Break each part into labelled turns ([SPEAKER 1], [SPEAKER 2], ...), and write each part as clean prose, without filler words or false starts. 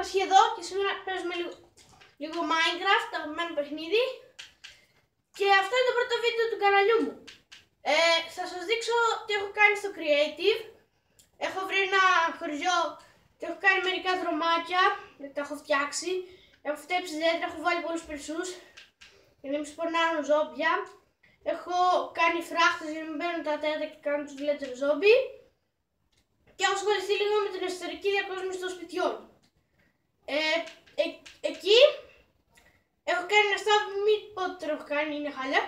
[SPEAKER 1] Πασχή εδώ και σήμερα παίζουμε λίγο Minecraft, το αγαπημένο παιχνίδι. Και αυτό είναι το πρώτο βίντεο του καναλιού μου. Θα σας δείξω τι έχω κάνει στο Creative. Έχω βρει ένα χωριό και έχω κάνει μερικά δρομάκια, τα έχω φτιάξει. Έχω φτέψει δέντρα, έχω βάλει πολλούς περσούς για να μην σπονάρουν ζόμπια. Έχω κάνει φράχτες για να μην μπαίνουν τα τέτα και κάνουν τους villager ζόμπι. Και έχω ασχοληθεί λίγο με την εσωτερική διακόσμηση των σπιτιών. Εκεί έχω κάνει ένα στάβι, μην πω ότι το έχω κάνει, είναι χάλια.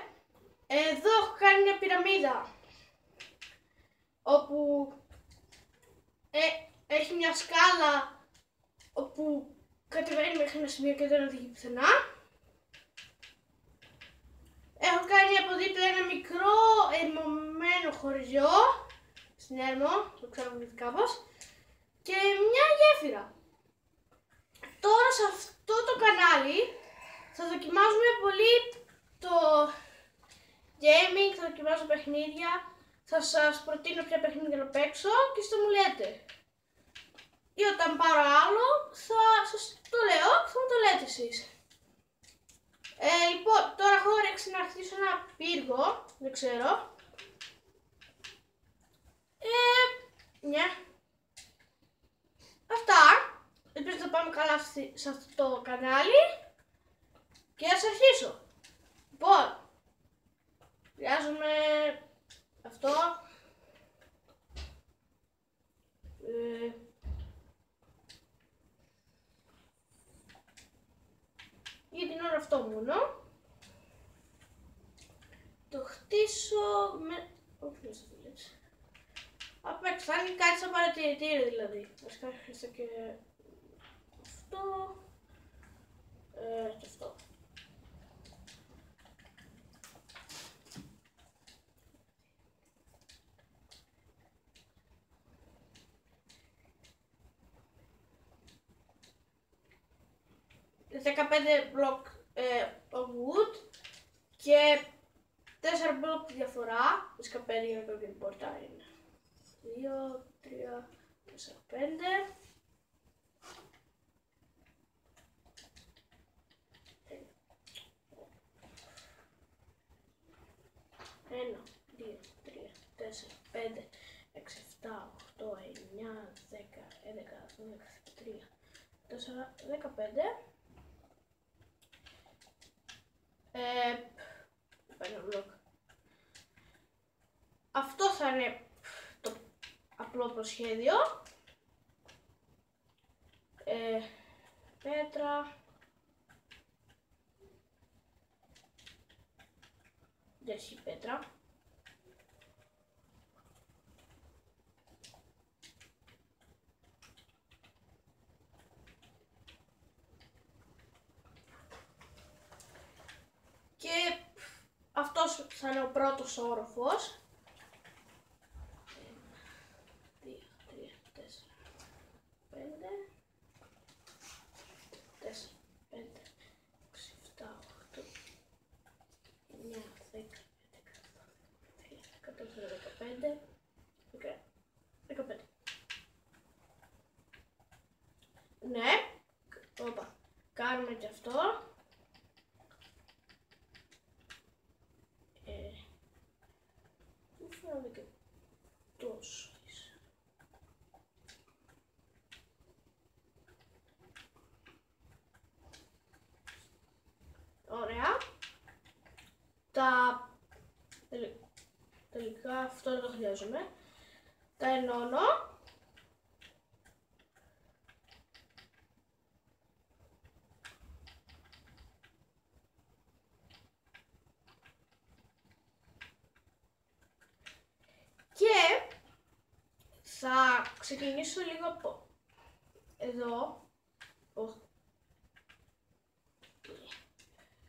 [SPEAKER 1] Εδώ έχω κάνει μια πυραμίδα όπου έχει μια σκάλα όπου κατεβαίνει μέχρι ένα σημείο και δεν οδηγεί πουθενά. Έχω κάνει από δίπλα ένα μικρό ερημωμένο χωριό στην Έρμο, το ξέρω κάπως, και μια γέφυρα. Τώρα σε αυτό το κανάλι θα δοκιμάζουμε πολύ το gaming, θα δοκιμάζω παιχνίδια, θα σας προτείνω ποια παιχνίδια να παίξω και θα μου λέτε. Ή όταν πάρω άλλο θα σας το λέω και θα μου το λέτε εσείς. Λοιπόν, τώρα έχω όρεξη να χτίσω ένα πύργο, δεν ξέρω. Ναι. Αυτά. Ελπίζω να πάμε καλά σε αυτό το κανάλι. Και ας αρχίσω. Λοιπόν, χρειάζομαι αυτό. Για την ώρα αυτό μόνο. Το χτίσω με... Όχι με στο village. Απ' έξω, θα είναι κάτι σαν παρατηρητήριο δηλαδή. Βασικά χρειάζεται και αυτό και αυτό. «15 μπλοκ of wood και 4 μπλοκ διαφορά, 15 για να πρέπει την πόρτα είναι 2, 3, 4, 5. Ένα, 2, 3, 4, 5, 6, 7, 8, 9, 10, 11, 12, 13, 14, 15. Ένα μπλοκ. Αυτό θα είναι το απλό προσχέδιο. Πέτρα. Δεν έχει πέτρα. Και αυτός θα είναι ο πρώτος όροφος. 1, 2, 3, 4, 5, 4, 5, 6, 7, 8, 9, 10, 11, 12, 13, 14, 15, 15. Ναι, όπα, κάνουμε και αυτό. Μου φαίνονται και τόσο. Ωραία. Τελικά αυτό δεν το χρειάζομαι. Τα ενώνω. Και θα ξεκινήσω λίγο από εδώ.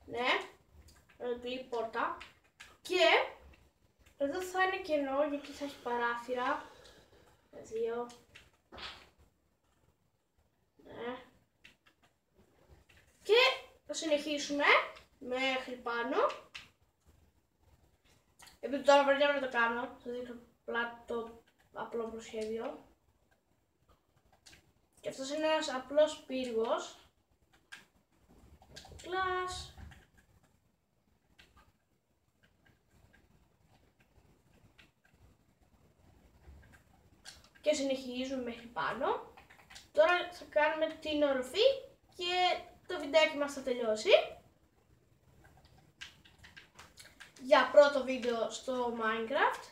[SPEAKER 1] Ναι, η πόρτα. Και εδώ θα είναι κενό γιατί θα έχει παράθυρα. 2. Ναι. Και θα συνεχίσουμε μέχρι πάνω. Επειδή τώρα βαριέμαι να το κάνω, θα δείξω απλά το απλό προσχέδιο. Και αυτός είναι ένας απλός πύργος. Κλάς. Και συνεχίζουμε μέχρι πάνω. Τώρα θα κάνουμε την οροφή και το βιντεάκι μας θα τελειώσει. Για πρώτο βίντεο στο Minecraft,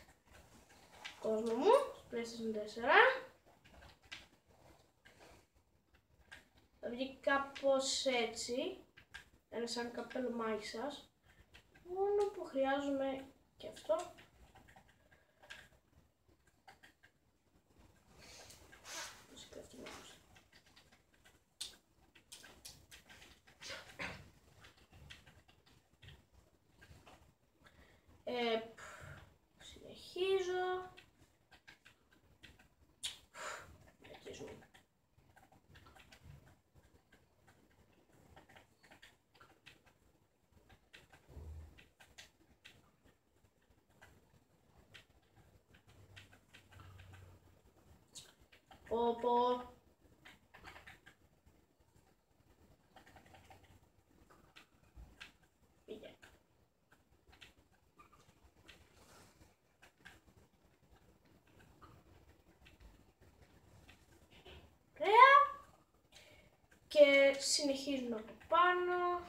[SPEAKER 1] κόσμο μου, στο PlayStation 4. Θα βγει κάπως έτσι, ένα σαν καπέλο μάγισσας, μόνο που χρειάζομαι και αυτό. Συνεχίζω. Πω. Πήγε. Ωραία. Και συνεχίζουμε από πάνω.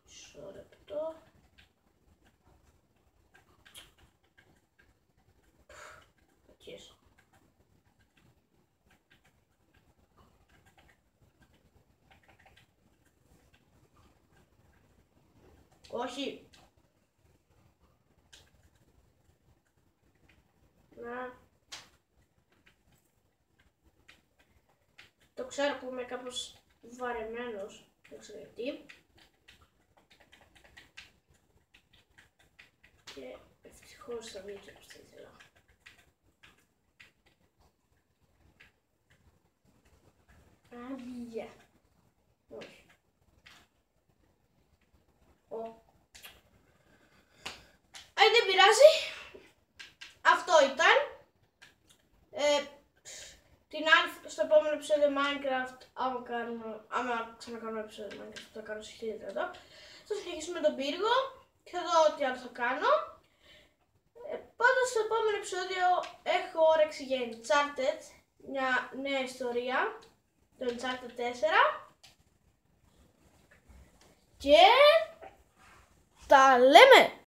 [SPEAKER 1] Μισό λεπτό. Όχι. Να. Το ξέρω που είμαι κάπως βαρεμένος. Δεν ξέρω γιατί. Και ευτυχώς θα βγει και όπως θα ήθελα. Άδεια. Όχι. Δεν πειράζει. Αυτό ήταν. Στο επόμενο επεισόδιο Minecraft, άμα ξανακάνουμε επεισόδιο Minecraft, θα το κάνω σε 1000%. Θα συνεχίσουμε τον πύργο και θα δω τι άλλο θα κάνω. Πάντως στο επόμενο επεισόδιο έχω όρεξη για Uncharted, μια νέα ιστορία, το Uncharted 4. Και τα λέμε!